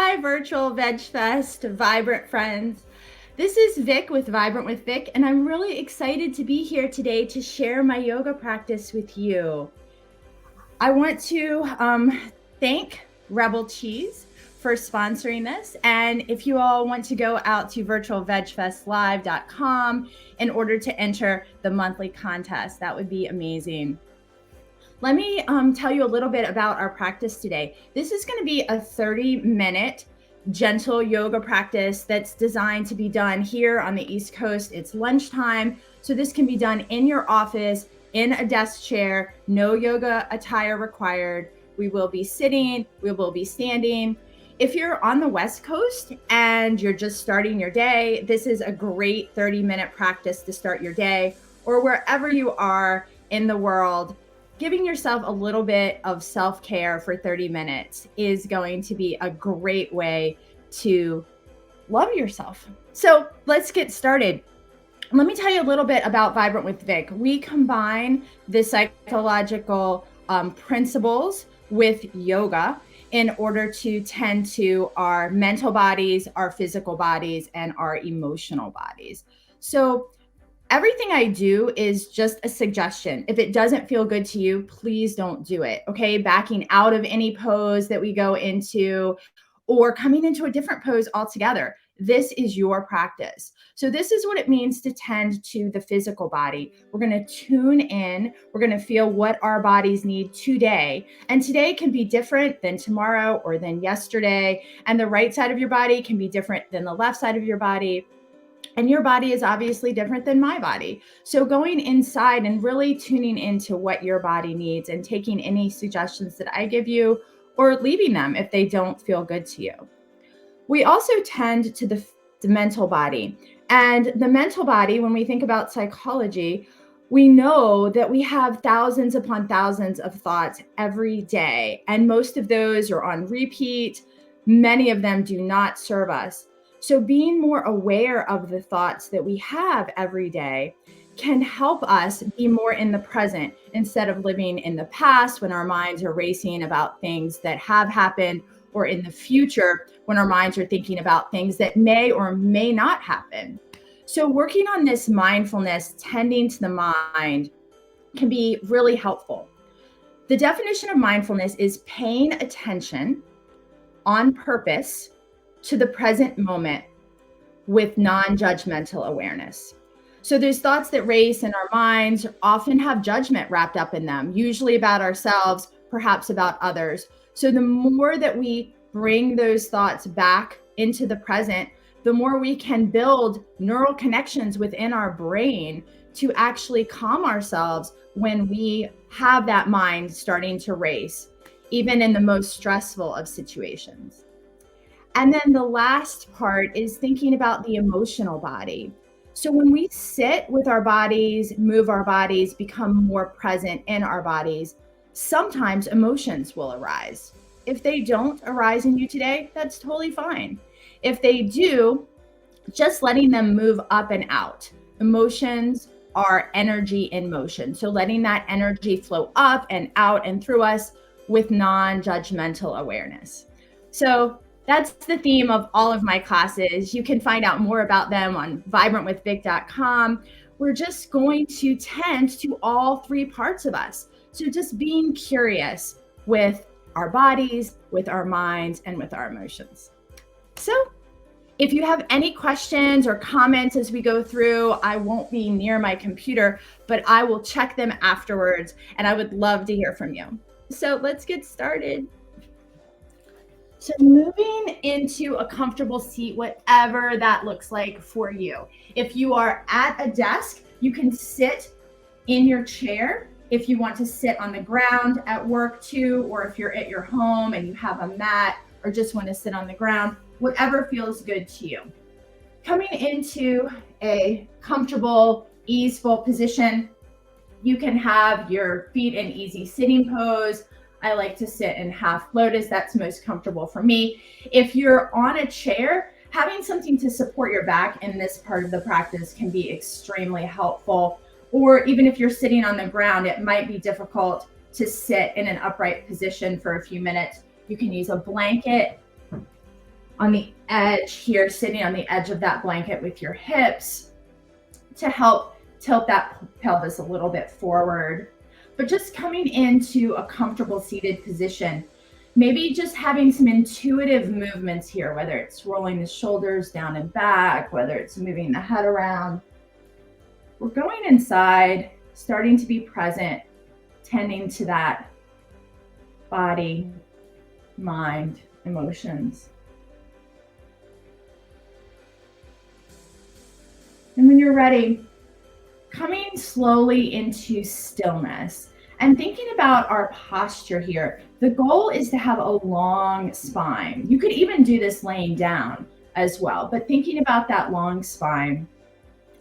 Hi, Virtual Vegfest, Vibrant friends. This is Vic with Vibrant with Vic, and I'm really excited to be here today to share my yoga practice with you. I want to thank Rebel Cheese for sponsoring this. And if you all want to go out to virtualvegfestlive.com in order to enter the monthly contest, that would be amazing. Let me tell you a little bit about our practice today. This is going to be a 30-minute gentle yoga practice that's designed to be done here on the East Coast. It's lunchtime, so this can be done in your office, in a desk chair, no yoga attire required. We will be sitting, we will be standing. If you're on the West Coast and you're just starting your day, this is a great 30-minute practice to start your day, or wherever you are in the world. Giving yourself a little bit of self-care for 30 minutes is going to be a great way to love yourself. So let's get started. Let me tell you a little bit about Vibrant with Vic. We combine the psychological principles with yoga in order to tend to our mental bodies, our physical bodies, and our emotional bodies. So everything I do is just a suggestion. If it doesn't feel good to you, please don't do it, okay? Backing out of any pose that we go into or coming into a different pose altogether. This is your practice. So this is what it means to tend to the physical body. We're going to tune in. We're going to feel what our bodies need today. And today can be different than tomorrow or than yesterday. And the right side of your body can be different than the left side of your body. And your body is obviously different than my body. So going inside and really tuning into what your body needs and taking any suggestions that I give you or leaving them if they don't feel good to you. We also tend to the mental body. And the mental body, when we think about psychology, we know that we have thousands upon thousands of thoughts every day. And most of those are on repeat. Many of them do not serve us. So being more aware of the thoughts that we have every day can help us be more in the present instead of living in the past when our minds are racing about things that have happened, or in the future when our minds are thinking about things that may or may not happen. So working on this mindfulness, tending to the mind, can be really helpful. The definition of mindfulness is paying attention on purpose to the present moment with non-judgmental awareness. So those thoughts that race in our minds often have judgment wrapped up in them, usually about ourselves, perhaps about others. So the more that we bring those thoughts back into the present, the more we can build neural connections within our brain to actually calm ourselves when we have that mind starting to race, even in the most stressful of situations. And then the last part is thinking about the emotional body. So when we sit with our bodies, move our bodies, become more present in our bodies, sometimes emotions will arise. If they don't arise in you today, that's totally fine. If they do, just letting them move up and out. Emotions are energy in motion. So letting that energy flow up and out and through us with non-judgmental awareness. So that's the theme of all of my classes. You can find out more about them on vibrantwithvic.com. We're just going to tend to all three parts of us. So just being curious with our bodies, with our minds, and with our emotions. So if you have any questions or comments as we go through, I won't be near my computer, but I will check them afterwards, and I would love to hear from you. So let's get started. So moving into a comfortable seat, whatever that looks like for you. If you are at a desk, you can sit in your chair. If you want to sit on the ground at work too, or if you're at your home and you have a mat or just want to sit on the ground, whatever feels good to you. Coming into a comfortable, easeful position, you can have your feet in easy sitting pose. I like to sit in half lotus. That's most comfortable for me. If you're on a chair, having something to support your back in this part of the practice can be extremely helpful. Or even if you're sitting on the ground, it might be difficult to sit in an upright position for a few minutes. You can use a blanket on the edge here, sitting on the edge of that blanket with your hips to help tilt that pelvis a little bit forward. But just coming into a comfortable seated position, maybe just having some intuitive movements here, whether it's rolling the shoulders down and back, whether it's moving the head around. We're going inside, starting to be present, tending to that body, mind, emotions. And when you're ready, coming slowly into stillness and thinking about our posture here. The goal is to have a long spine. You could even do this laying down as well, but thinking about that long spine,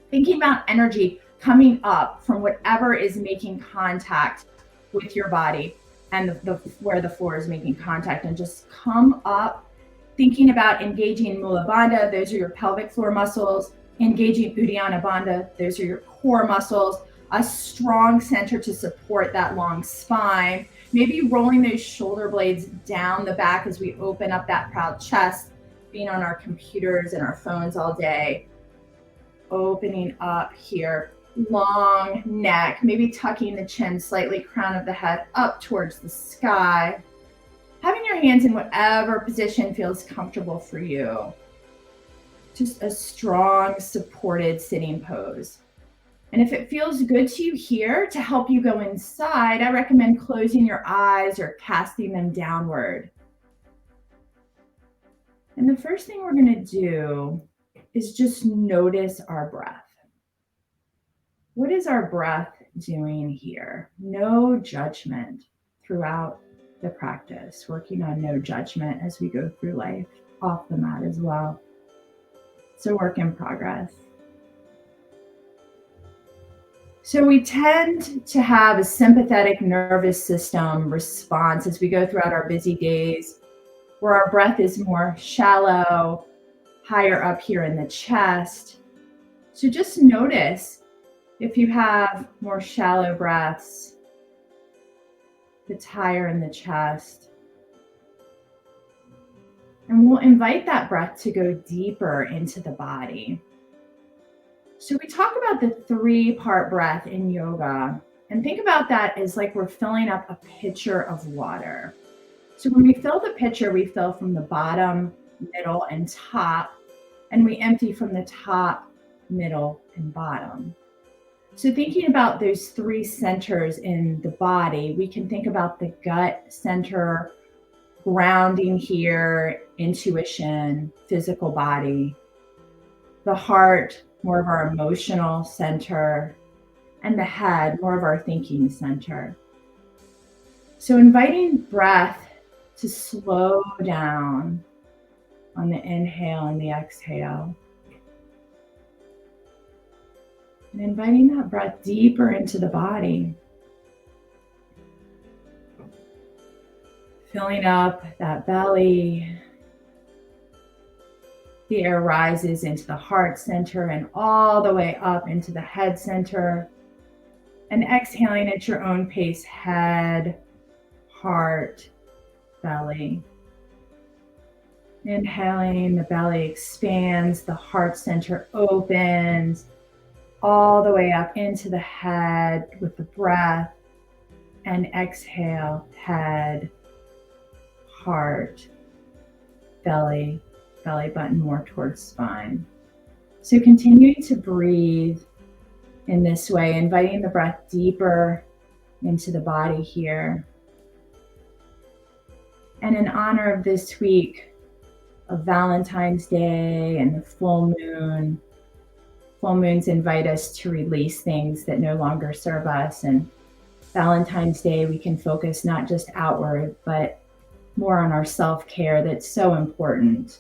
thinking about energy coming up from whatever is making contact with your body and where the floor is making contact, and just come up, thinking about engaging Mula Bandha. Those are your pelvic floor muscles. Engaging Uddiyana Bandha. Those are your core muscles. A strong center to support that long spine. Maybe rolling those shoulder blades down the back as we open up that proud chest, being on our computers and our phones all day. Opening up here, long neck, maybe tucking the chin slightly, crown of the head up towards the sky. Having your hands in whatever position feels comfortable for you. Just a strong, supported sitting pose. And if it feels good to you here to help you go inside, I recommend closing your eyes or casting them downward. And the first thing we're going to do is just notice our breath. What is our breath doing here? No judgment throughout the practice, working on no judgment as we go through life, off the mat as well. It's a work in progress. So we tend to have a sympathetic nervous system response as we go throughout our busy days, where our breath is more shallow, higher up here in the chest. So just notice if you have more shallow breaths, it's higher in the chest. And we'll invite that breath to go deeper into the body. So we talk about the 3-part breath in yoga, and think about that as like we're filling up a pitcher of water. So when we fill the pitcher, we fill from the bottom, middle, and top, and we empty from the top, middle, and bottom. So thinking about those 3 centers in the body, we can think about the gut center, grounding here, intuition, physical body, the heart, more of our emotional center, and the head, more of our thinking center. So inviting breath to slow down on the inhale and the exhale. And inviting that breath deeper into the body. Filling up that belly. The air rises into the heart center and all the way up into the head center. And exhaling at your own pace, head, heart, belly. Inhaling, the belly expands, the heart center opens, all the way up into the head with the breath. And exhale, head, heart, belly, belly button more towards spine. So continuing to breathe in this way, inviting the breath deeper into the body here. And in honor of this week of Valentine's Day and the full moon, full moons invite us to release things that no longer serve us. And Valentine's Day, we can focus not just outward, but more on our self-care that's so important.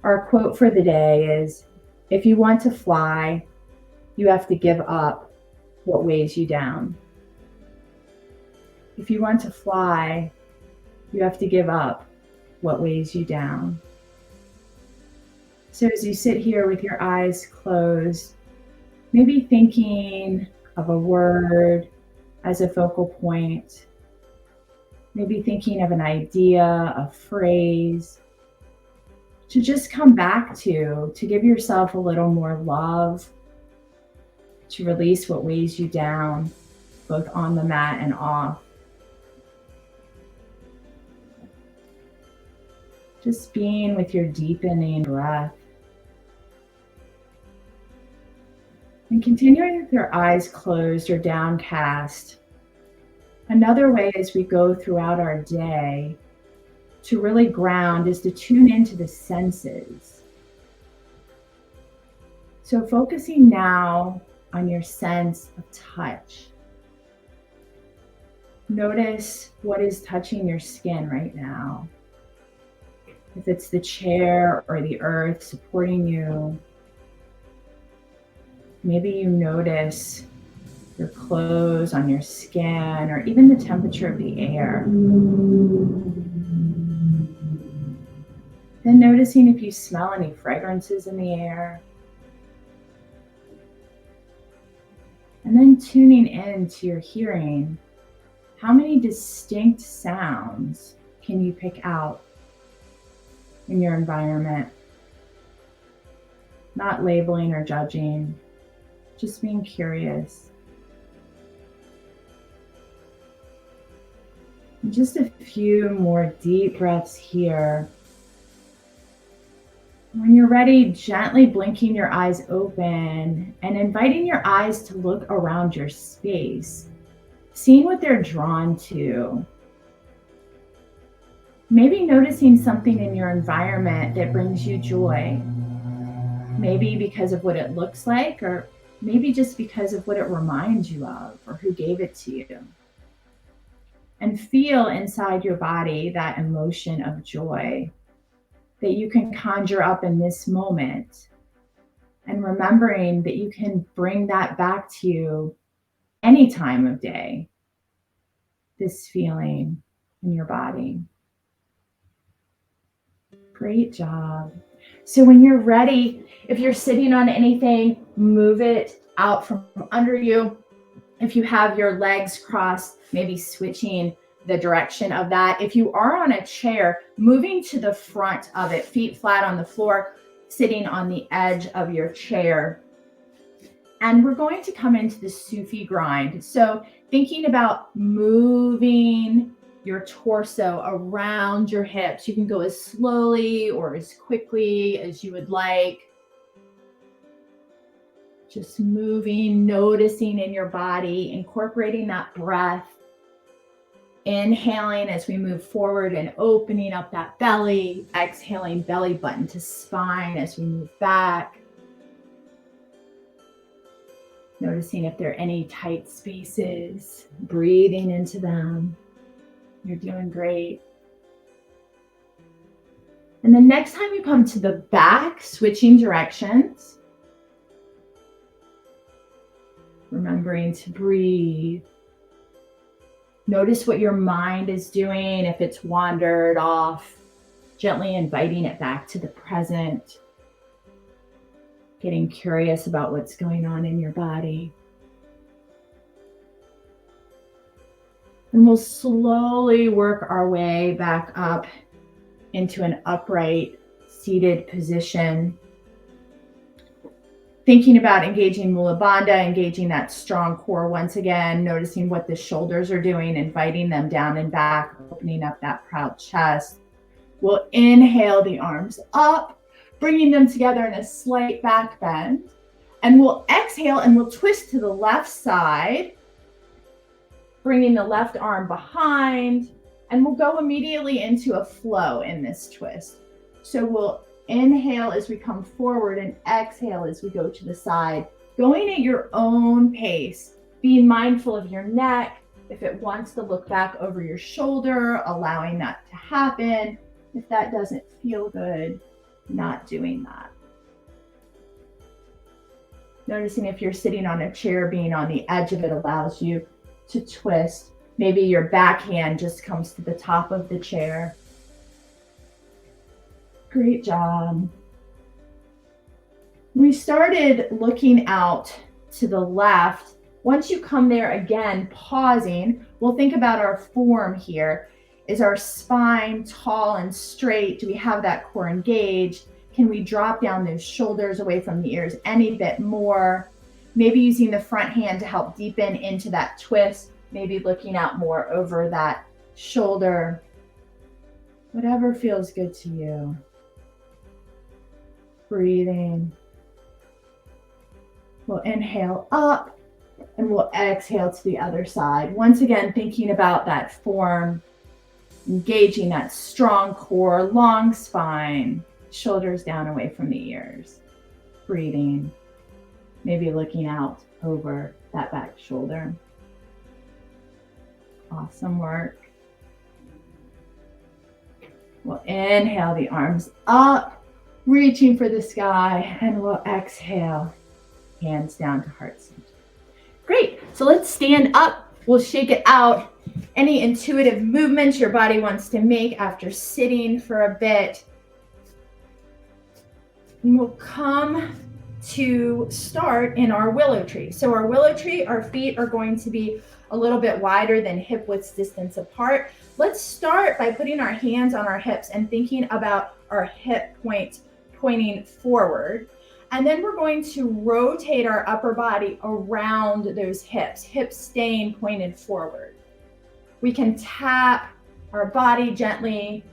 Our quote for the day is, if you want to fly, you have to give up what weighs you down. If you want to fly, you have to give up what weighs you down. So as you sit here with your eyes closed, maybe thinking of a word as a focal point, maybe thinking of an idea, a phrase, to just come back to give yourself a little more love, to release what weighs you down, both on the mat and off. Just being with your deepening breath. And continuing with your eyes closed or downcast. Another way as we go throughout our day to really ground is to tune into the senses. So focusing now on your sense of touch. Notice what is touching your skin right now. If it's the chair or the earth supporting you, maybe you notice your clothes on your skin or even the temperature of the air. Then noticing if you smell any fragrances in the air. And then tuning in to your hearing. How many distinct sounds can you pick out in your environment? Not labeling or judging, just being curious. And just a few more deep breaths here. When you're ready, gently blinking your eyes open and inviting your eyes to look around your space, seeing what they're drawn to. Maybe noticing something in your environment that brings you joy. Maybe because of what it looks like, or maybe just because of what it reminds you of or who gave it to you. And feel inside your body that emotion of joy that you can conjure up in this moment. And remembering that you can bring that back to you any time of day, this feeling in your body. Great job. So when you're ready, if you're sitting on anything, move it out from under you. If you have your legs crossed, maybe switching the direction of that. If you are on a chair, moving to the front of it, feet flat on the floor, sitting on the edge of your chair. And we're going to come into the Sufi grind. So thinking about moving your torso around your hips. You can go as slowly or as quickly as you would like. Just moving, noticing in your body, incorporating that breath. Inhaling as we move forward and opening up that belly. Exhaling, belly button to spine as we move back. Noticing if there are any tight spaces. Breathing into them. You're doing great. And the next time you come to the back, switching directions. Remembering to breathe. Notice what your mind is doing. If it's wandered off, gently inviting it back to the present. Getting curious about what's going on in your body. And we'll slowly work our way back up into an upright seated position. Thinking about engaging Mula Bandha, engaging that strong core once again, noticing what the shoulders are doing, inviting them down and back, opening up that proud chest. We'll inhale the arms up, bringing them together in a slight back bend. And we'll exhale and we'll twist to the left side, bringing the left arm behind, and we'll go immediately into a flow in this twist. So we'll inhale as we come forward and exhale as we go to the side, going at your own pace, being mindful of your neck. If it wants to look back over your shoulder, allowing that to happen. If that doesn't feel good, not doing that. Noticing if you're sitting on a chair, being on the edge of it allows you to twist. Maybe your back hand just comes to the top of the chair. Great job. We started looking out to the left. Once you come there again, pausing, we'll think about our form here. Is our spine tall and straight? Do we have that core engaged? Can we drop down those shoulders away from the ears any bit more? Maybe using the front hand to help deepen into that twist, maybe looking out more over that shoulder. Whatever feels good to you. Breathing. We'll inhale up and we'll exhale to the other side. Once again, thinking about that form, engaging that strong core, long spine, shoulders down away from the ears. Breathing, maybe looking out over that back shoulder. Awesome work. We'll inhale the arms up, reaching for the sky, and we'll exhale, hands down to heart center. Great, so let's stand up. We'll shake it out. Any intuitive movements your body wants to make after sitting for a bit. And we'll come to start in our willow tree. So our willow tree, our feet are going to be a little bit wider than hip width distance apart. Let's start by putting our hands on our hips and thinking about our hip point pointing forward. And then we're going to rotate our upper body around those hips staying pointed forward. We can tap our body gently.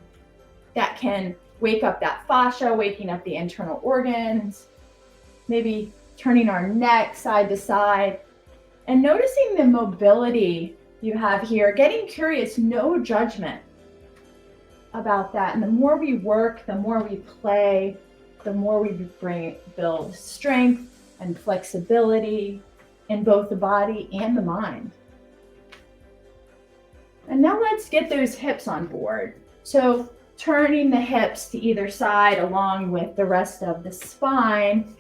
That can wake up that fascia, waking up the internal organs. Maybe turning our neck side to side and noticing the mobility you have here. Getting curious, no judgment about that. And the more we work, the more we play, the more we build strength and flexibility in both the body and the mind. And now let's get those hips on board. So turning the hips to either side along with the rest of the spine,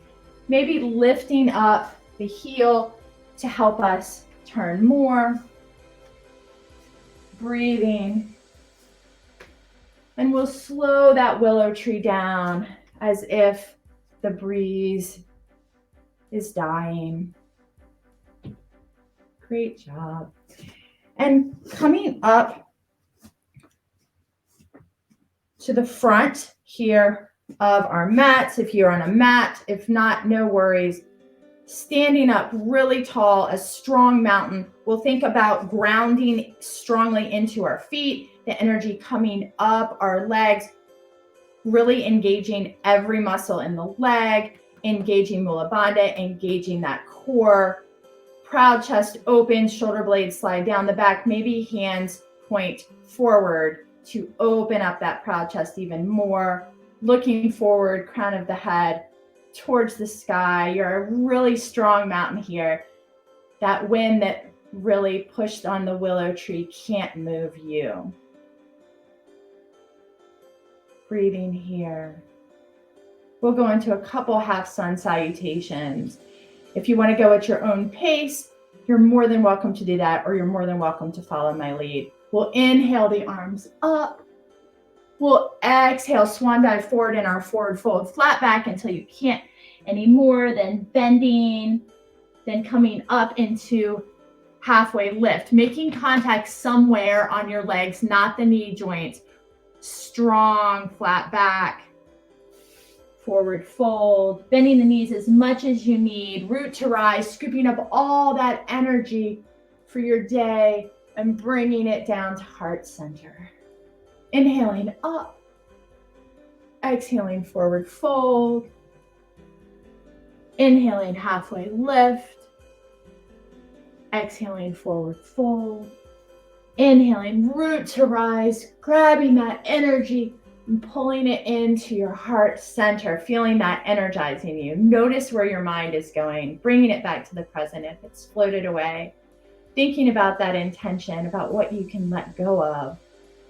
maybe lifting up the heel to help us turn more. Breathing. And we'll slow that willow tree down as if the breeze is dying. Great job. And coming up to the front here of our mats, if you're on a mat, if not, no worries. Standing up really tall, a strong mountain. We'll think about grounding strongly into our feet, the energy coming up our legs, really engaging every muscle in the leg, engaging Mula Bandha, engaging that core. Proud chest open, shoulder blades slide down the back, maybe hands point forward to open up that proud chest even more. Looking forward, crown of the head towards the sky. You're a really strong mountain here. That wind that really pushed on the willow tree can't move you. Breathing here. We'll go into a couple half sun salutations. If you want to go at your own pace, you're more than welcome to do that, or you're more than welcome to follow my lead. We'll inhale the arms up. We'll exhale, swan dive forward in our forward fold, flat back until you can't anymore, then bending, then coming up into halfway lift, making contact somewhere on your legs, not the knee joints. Strong, flat back, forward fold, bending the knees as much as you need, root to rise, scooping up all that energy for your day and bringing it down to heart center. Inhaling up, exhaling forward fold, inhaling halfway lift, exhaling forward fold, inhaling root to rise, grabbing that energy and pulling it into your heart center, feeling that energizing you. Notice where your mind is going, bringing it back to the present if it's floated away, thinking about that intention, about what you can let go of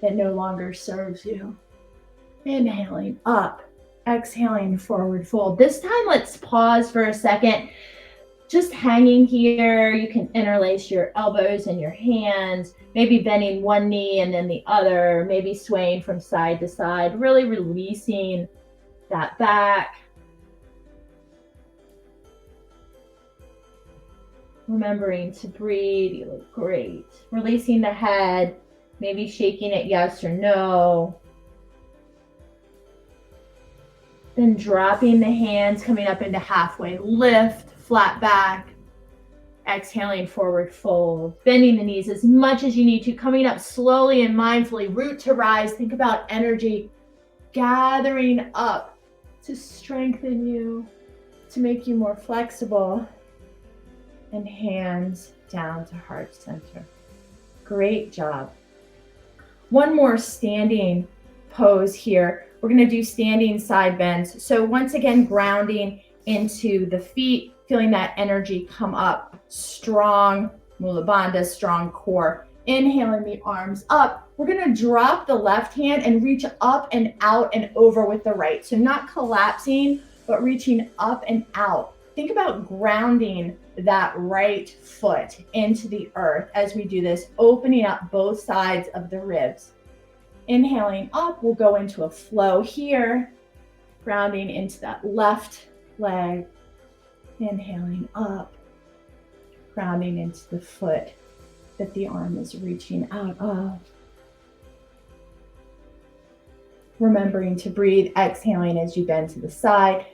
that no longer serves you. Inhaling up, exhaling forward fold. This time, let's pause for a second. Just hanging here, you can interlace your elbows and your hands, maybe bending one knee and then the other, maybe swaying from side to side, really releasing that back. Remembering to breathe, you look great. Releasing the head, Maybe shaking it yes or no. Then dropping the hands, coming up into halfway lift, flat back. Exhaling, forward fold. Bending the knees as much as you need to, coming up slowly and mindfully, root to rise. Think about energy gathering up to strengthen you, to make you more flexible. And hands down to heart center. Great job. One more standing pose here. We're going to do standing side bends. So once again, grounding into the feet, feeling that energy come up. Strong Mula Bandha, strong core. Inhaling the arms up. We're going to drop the left hand and reach up and out and over with the right. So not collapsing, but reaching up and out. Think about grounding that right foot into the earth as we do this, opening up both sides of the ribs. Inhaling up, we'll go into a flow here, grounding into that left leg. Inhaling up, grounding into the foot that the arm is reaching out of. Remembering to breathe, exhaling as you bend to the side,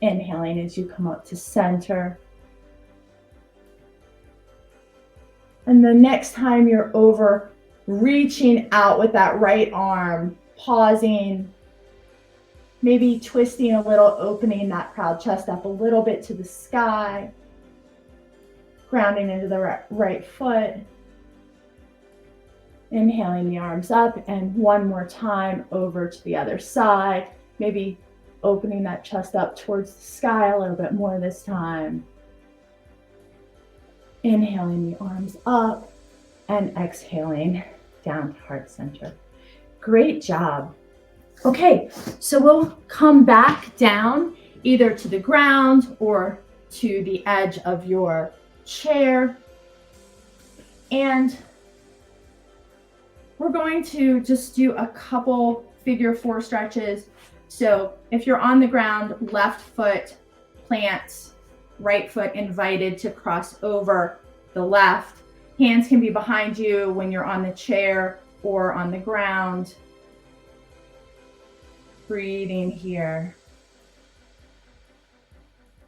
inhaling as you come up to center. And the next time you're over, reaching out with that right arm, pausing, maybe twisting a little, opening that proud chest up a little bit to the sky, grounding into the right foot, inhaling the arms up, and one more time over to the other side, maybe opening that chest up towards the sky a little bit more this time. Inhaling the arms up and exhaling down to heart center. Great job. Okay, so we'll come back down either to the ground or to the edge of your chair. And we're going to just do a couple figure 4 stretches. So if you're on the ground, left foot plants, right foot invited to cross over the left. Hands can be behind you when you're on the chair or on the ground. Breathing here.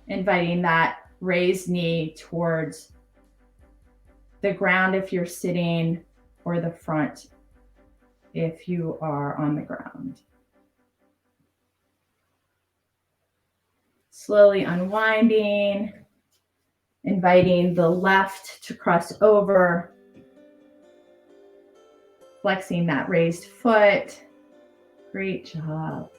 Inviting that raised knee towards the ground if you're sitting, or the front if you are on the ground. Slowly unwinding, inviting the left to cross over, flexing that raised foot. Great job.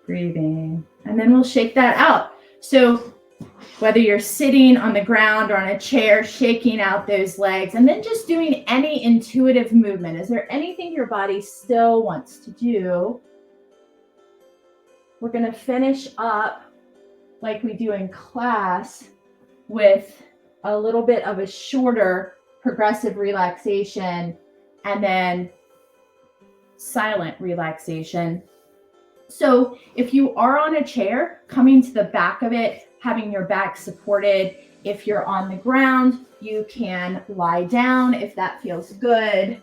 Breathing, and then we'll shake that out. So whether you're sitting on the ground or on a chair, shaking out those legs, and then just doing any intuitive movement. Is there anything your body still wants to do? We're going to finish up like we do in class with a little bit of a shorter progressive relaxation and then silent relaxation. So if you are on a chair, coming to the back of it, having your back supported. If you're on the ground, you can lie down if that feels good.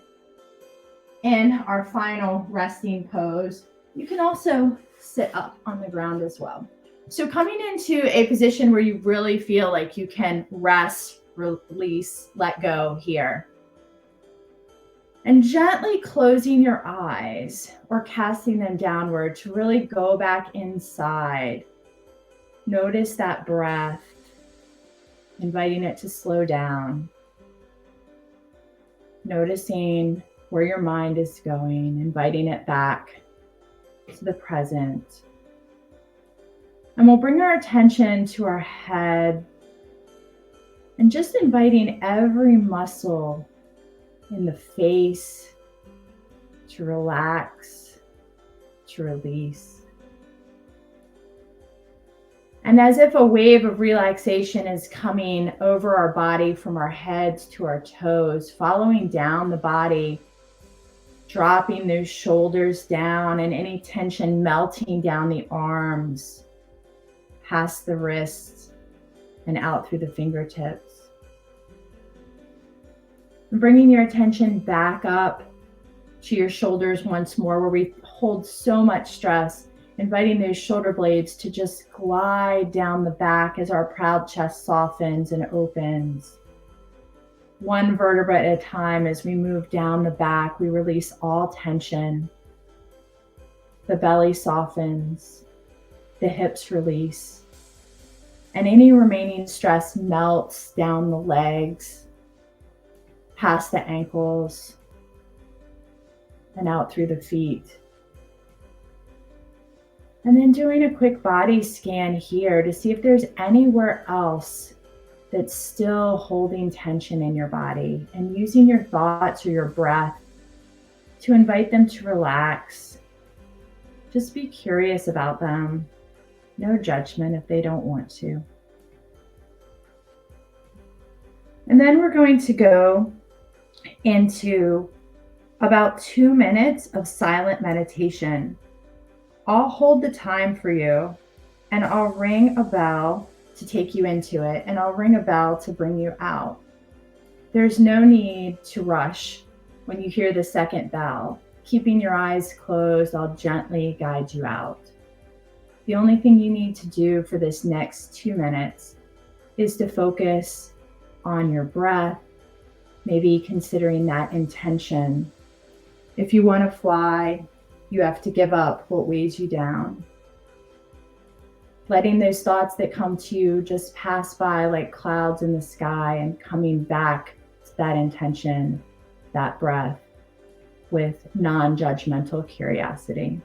In our final resting pose, you can also sit up on the ground as well. So coming into a position where you really feel like you can rest, release, let go here. And gently closing your eyes or casting them downward to really go back inside. Notice that breath, inviting it to slow down. Noticing where your mind is going, inviting it back to the present. And we'll bring our attention to our head and just inviting every muscle in the face to relax, to release. And as if a wave of relaxation is coming over our body from our heads to our toes, following down the body, dropping those shoulders down and any tension melting down the arms, past the wrists and out through the fingertips. And bringing your attention back up to your shoulders once more, where we hold so much stress, inviting those shoulder blades to just glide down the back as our proud chest softens and opens. One vertebra at a time. As we move down the back, we release all tension. The belly softens, the hips release, and any remaining stress melts down the legs, past the ankles, and out through the feet. And then doing a quick body scan here to see if there's anywhere else that's still holding tension in your body, and using your thoughts or your breath to invite them to relax. Just be curious about them. No judgment if they don't want to. And then we're going to go into about 2 minutes of silent meditation. I'll hold the time for you, and I'll ring a bell to take you into it, and I'll ring a bell to bring you out. There's no need to rush when you hear the second bell. Keeping your eyes closed, I'll gently guide you out. The only thing you need to do for this next 2 minutes is to focus on your breath, maybe considering that intention. If you want to fly, you have to give up what weighs you down. Letting those thoughts that come to you just pass by like clouds in the sky, and coming back to that intention, that breath, with non-judgmental curiosity.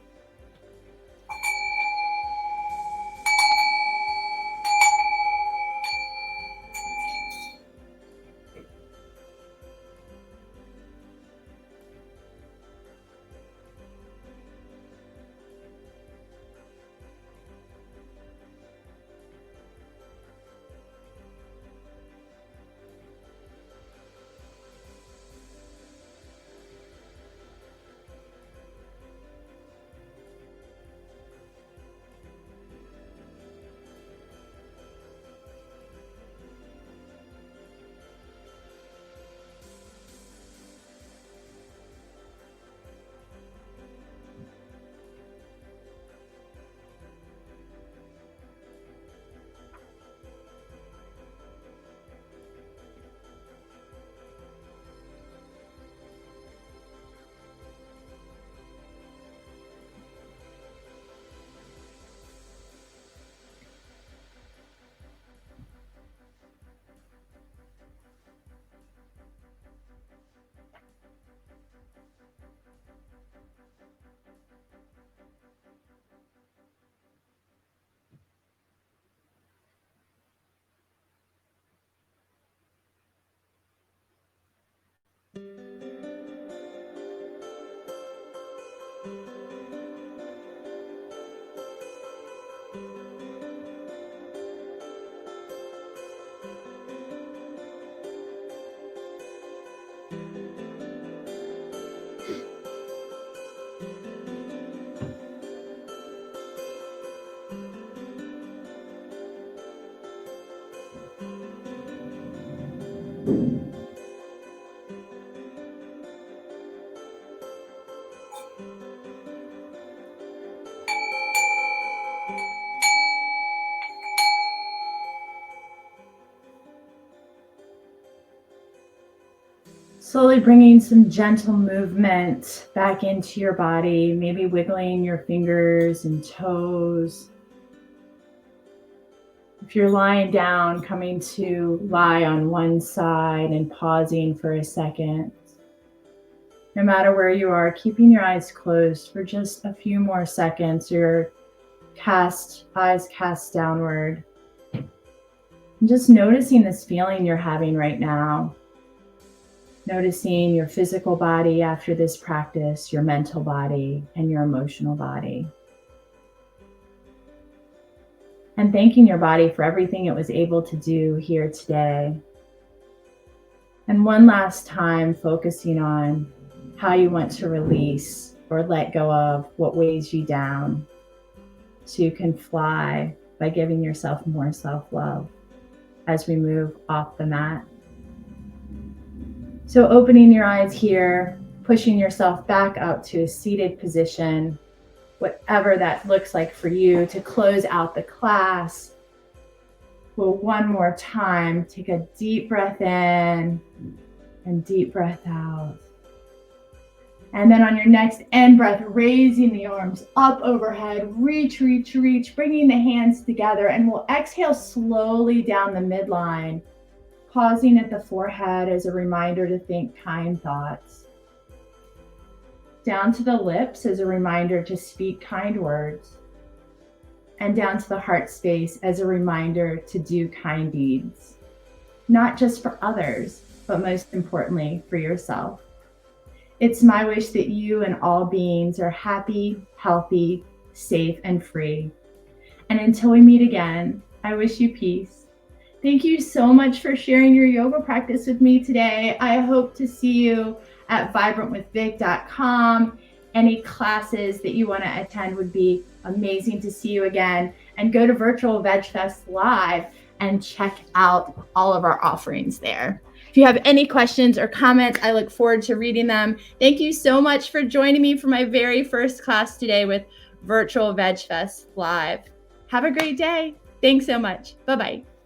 Slowly bringing some gentle movement back into your body, maybe wiggling your fingers and toes. If you're lying down, coming to lie on one side and pausing for a second. No matter where you are, keeping your eyes closed for just a few more seconds, your eyes cast downward. And just noticing this feeling you're having right now. Noticing your physical body after this practice, your mental body, and your emotional body. And thanking your body for everything it was able to do here today. And one last time, focusing on how you want to release or let go of what weighs you down, so you can fly by giving yourself more self-love as we move off the mat. So opening your eyes here, pushing yourself back up to a seated position, whatever that looks like for you, to close out the class. Well, one more time, take a deep breath in and deep breath out. And then on your next in breath, raising the arms up overhead, reach, reach, reach, bringing the hands together, and we'll exhale slowly down the midline, pausing at the forehead as a reminder to think kind thoughts. Down to the lips as a reminder to speak kind words. And down to the heart space as a reminder to do kind deeds, not just for others, but most importantly for yourself. It's my wish that you and all beings are happy, healthy, safe, and free. And until we meet again, I wish you peace. Thank you so much for sharing your yoga practice with me today. I hope to see you at vibrantwithvic.com. Any classes that you want to attend would be amazing to see you again. And go to Virtual Vegfest Live and check out all of our offerings there. If you have any questions or comments, I look forward to reading them. Thank you so much for joining me for my very first class today with Virtual Vegfest Live. Have a great day. Thanks so much. Bye-bye.